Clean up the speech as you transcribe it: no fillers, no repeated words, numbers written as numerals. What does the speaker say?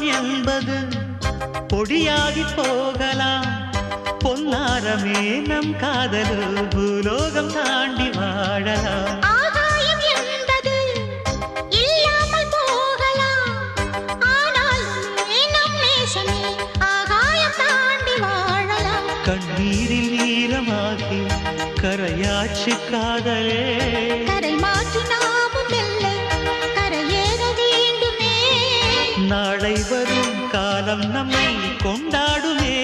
என்பது பொடியாகி போகலாம். பொன்னாரமே நம் காதல் பூலோகம் தாண்டி வாழலாம். ஆகாயம் என்பது இல்லாமல் போகலாம். ஆனால் நம் நேசமே ஆகாயம் தாண்டி வாழலாம். கண்ணீரில் ஈரமாகி கரையாச்சு காதலே. கரை மாற்றி நாமும் மெல்ல கரையேற வேண்டுமே. நாளை வரும் காலம் நம்மை கொண்டாடுமே.